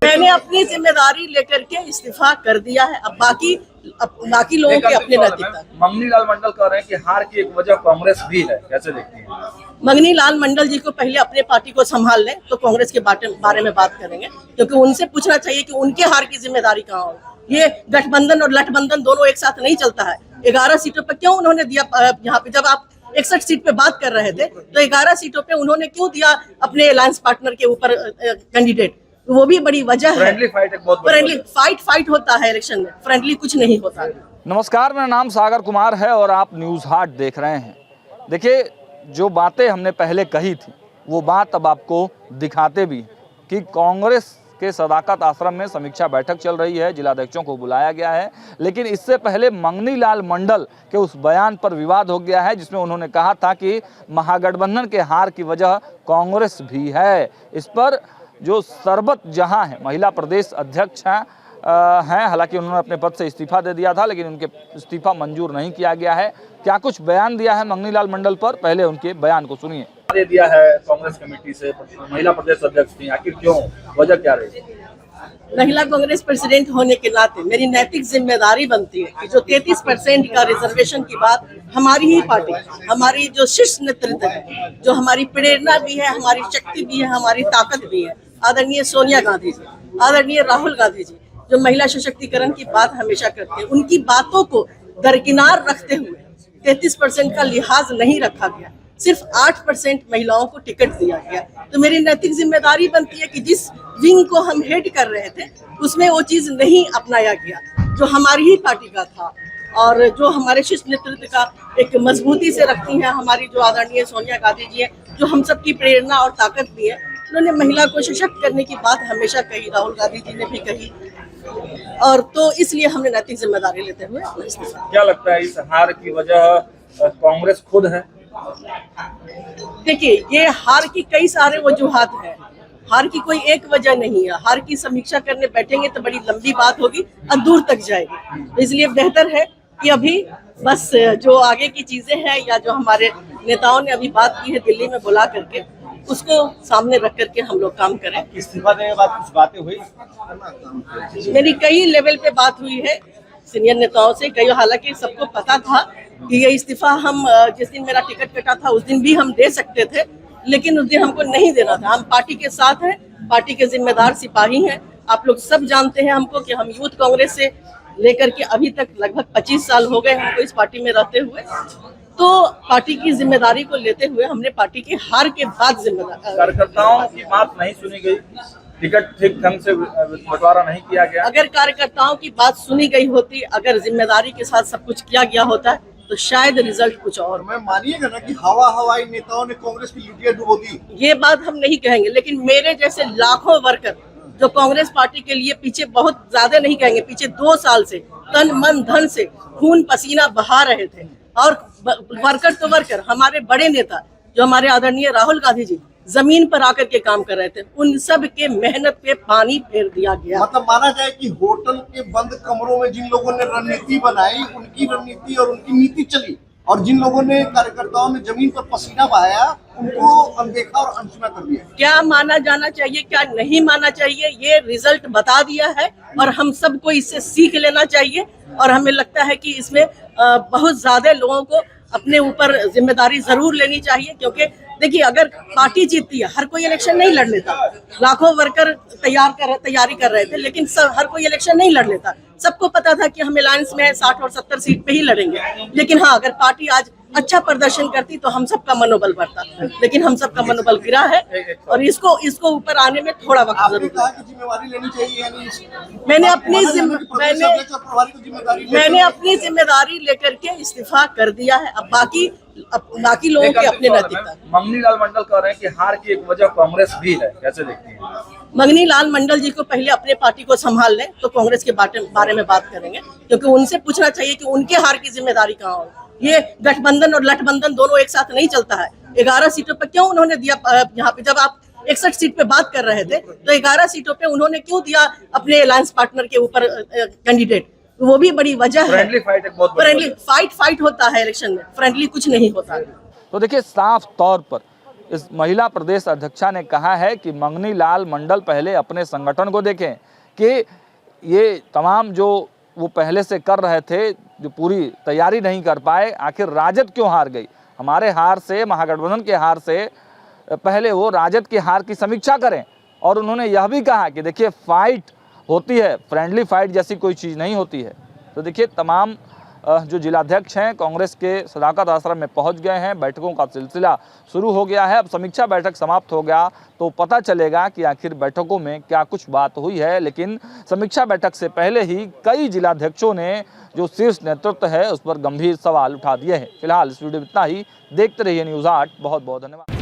मैंने अपनी जिम्मेदारी लेकर के इस्तीफा कर दिया है। अब बाकी लोगों के अपने नैतिकता। मंगनी लाल मंडल कह रहे हैं कि हार की एक वजह कांग्रेस भी है, कैसे देखती हैं? मंगनी लाल मंडल जी को पहले अपने पार्टी को संभाल लें तो कांग्रेस के बारे में बात करेंगे, क्योंकि उनसे पूछना चाहिए कि उनके हार की जिम्मेदारी कहाँ हो। ये गठबंधन और लठबंधन दोनों एक साथ नहीं चलता है। 11 सीटों पर क्यों उन्होंने दिया? यहाँ पे जब आप 61 सीट पे बात कर रहे थे तो 11 सीटों पे उन्होंने क्यों दिया अपने अलायंस पार्टनर के ऊपर कैंडिडेट? तो वो भी बड़ी वजह है। फ्रेंडली फाइट होता है इलेक्शन में, फ्रेंडली कुछ नहीं होता। नमस्कार, मेरा नाम सागर कुमार है और आप न्यूज़ हाट देख रहे हैं। देखिए, जो बातें हमने पहले कही थी वो बात अब आपको दिखाते भी कि कांग्रेस के सदाकत आश्रम में समीक्षा बैठक चल रही है, जिलाध्यक्षों को बुलाया गया है, लेकिन इससे पहले मंगनी लाल मंडल के उस बयान पर विवाद हो गया है जिसमें उन्होंने कहा था कि महागठबंधन के हार की वजह कांग्रेस भी है। इस पर जो सरबत जहां है, महिला प्रदेश अध्यक्ष हैं, हालांकि उन्होंने अपने पद से इस्तीफा दे दिया था, लेकिन उनके इस्तीफा मंजूर नहीं किया गया है। क्या कुछ बयान दिया है मंगनी लाल मंडल पर, पहले उनके बयान को सुनिए। दे दिया है कांग्रेस कमेटी से, महिला प्रदेश अध्यक्ष थी, आखिर क्यों, वजह क्या रही? महिला कांग्रेस प्रेसिडेंट होने के नाते मेरी नैतिक जिम्मेदारी बनती है कि जो 33% का रिजर्वेशन की बात हमारी ही पार्टी, हमारी जो शीर्ष नेतृत्व है, जो हमारी प्रेरणा भी है, हमारी शक्ति भी है, हमारी ताकत भी है, आदरणीय सोनिया गांधी जी, आदरणीय राहुल गांधी जी, जो महिला सशक्तिकरण की बात हमेशा करते हैं, उनकी बातों को दरकिनार रखते हुए 33% का लिहाज नहीं रखा गया, सिर्फ 8% महिलाओं को टिकट दिया गया। तो मेरी नैतिक जिम्मेदारी बनती है कि जिस विंग को हम हेड कर रहे थे उसमें वो चीज नहीं अपनाया गया जो हमारी ही पार्टी का था, और जो हमारे शीर्ष नेतृत्व का एक मजबूती से रखती हैं हमारी जो आदरणीय सोनिया गांधी जी है, जो हम सबकी प्रेरणा और ताकत भी है। उन्होंने महिला को सशक्त करने की बात हमेशा कही, राहुल गांधी जी ने भी कही, और तो इसलिए हमने नैतिक जिम्मेदारी लेते हुए। क्या लगता है इस हार की वजह कांग्रेस खुद है? देखिए, ये हार की कई सारे वजूहात हैं, हार की कोई एक वजह नहीं है। हार की समीक्षा करने बैठेंगे तो बड़ी लंबी बात होगी और दूर तक जाएगी। इसलिए बेहतर है कि अभी बस जो आगे की चीजें हैं या जो हमारे नेताओं ने अभी बात की है दिल्ली में बुला करके, उसको सामने रख करके हम लोग काम करें। इस्तीफा देने के बाद कुछ बातें हुई? मेरी कई लेवल पे बात हुई है सीनियर नेताओं से, कई, हालांकि सबको पता था कि ये इस्तीफा हम जिस दिन मेरा टिकट कटा था उस दिन भी हम दे सकते थे, लेकिन उस दिन हमको नहीं देना था। हम पार्टी के साथ हैं, पार्टी के जिम्मेदार सिपाही हैं। आप लोग सब जानते हैं हमको कि हम यूथ कांग्रेस से लेकर के अभी तक लगभग 25 साल हो गए हमको इस पार्टी में रहते हुए। तो पार्टी की जिम्मेदारी को लेते हुए हमने पार्टी की हार के बाद जिम्मेदारी, कार्यकर्ताओं की बात नहीं सुनी गई, टिकट ठीक ढंग से बंटवारा नहीं किया गया। अगर कार्यकर्ताओं की बात सुनी गई होती, अगर जिम्मेदारी के साथ सब कुछ किया गया होता तो शायद रिजल्ट कुछ और। मैं मानिएगा ना कि हवाई नेताओं ने कांग्रेस की लुटिया डुबो दी, ये बात हम नहीं कहेंगे, लेकिन मेरे जैसे लाखों वर्कर जो कांग्रेस पार्टी के लिए पीछे, बहुत ज्यादा नहीं कहेंगे, पीछे 2 साल से तन मन धन से खून पसीना बहा रहे थे, और वर्कर तो वर्कर, हमारे बड़े नेता जो हमारे आदरणीय राहुल गांधी जी जमीन पर आकर के काम कर रहे थे, उन सब के मेहनत पे पानी फेर दिया गया। मतलब माना जाए कि होटल के बंद कमरों में जिन लोगों ने रणनीति बनाई, उनकी रणनीति और उनकी नीति चली, और जिन लोगों ने, कार्यकर्ताओं ने जमीन पर पसीना बहाया, उनको अनदेखा और अनसुना कर दिया। क्या माना जाना चाहिए, क्या नहीं माना चाहिए, ये रिजल्ट बता दिया है, और हम सबको इससे सीख लेना चाहिए। और हमें लगता है कि इसमें बहुत ज्यादा लोगों को अपने ऊपर जिम्मेदारी जरूर लेनी चाहिए, क्योंकि देखिए, अगर पार्टी जीतती है, हर कोई इलेक्शन नहीं लड़ लेता। लाखों वर्कर तैयारी कर रहे थे, लेकिन हर कोई इलेक्शन नहीं लड़ लेता। सबको पता था कि हम अलायंस में 60 और 70 सीट पे ही लड़ेंगे, लेकिन हाँ, अगर पार्टी आज अच्छा प्रदर्शन करती तो हम सबका मनोबल बढ़ता, लेकिन हम सबका मनोबल गिरा है, और इसको ऊपर आने में थोड़ा वक्त जरूर कहा कि जिम्मेवारी लेनी चाहिए, यानी मैंने अपनी जिम्मेदारी लेकर के इस्तीफा कर दिया है। अब बाकी लोगों के अपने नैतिकता। मंगनी लाल मंडल कह रहे हैं कि हार की एक वजह कांग्रेस भी है, कैसे देखती हैं? मंगनी लाल मंडल जी को पहले अपने पार्टी को संभाल लें तो कांग्रेस के बारे में बात करेंगे, क्योंकि उनसे पूछना चाहिए कि उनके हार की जिम्मेदारी कहाँ हो। ये गठबंधन और लठबंधन दोनों एक साथ नहीं चलता है। 11 सीटों पर क्यों उन्होंने दिया? यहाँ पे जब आप 61 सीट पे बात कर रहे थे तो 11 सीटों पे उन्होंने क्यों दिया अपने अलायंस पार्टनर के ऊपर कैंडिडेट? वो भी बड़ी वजह है। फ्रेंडली फाइट होता है इलेक्शन में, फ्रेंडली कुछ नहीं होता। तो देखिए, साफ तौर पर इस महिला प्रदेश अध्यक्षा ने कहा है कि मंगनी लाल मंडल पहले अपने संगठन को देखें कि ये तमाम जो वो पहले से कर रहे थे, जो पूरी तैयारी नहीं कर पाए, आखिर राजद क्यों हार गई। हमारे हार से, महागठबंधन के हार से पहले वो राजद की हार की समीक्षा करें। और उन्होंने यह भी कहा कि देखिए फाइट होती है, फ्रेंडली फाइट जैसी कोई चीज़ नहीं होती है। तो देखिए तमाम जो जिलाध्यक्ष हैं कांग्रेस के सदाकत आश्रम में पहुंच गए हैं, बैठकों का सिलसिला शुरू हो गया है। अब समीक्षा बैठक समाप्त हो गया तो पता चलेगा कि आखिर बैठकों में क्या कुछ बात हुई है। लेकिन समीक्षा बैठक से पहले ही कई जिलाध्यक्षों ने जो शीर्ष नेतृत्व है उस पर गंभीर सवाल उठा दिए हैं। फिलहाल इस वीडियो में इतना ही। देखते रहिए न्यूज़ 8। बहुत बहुत धन्यवाद।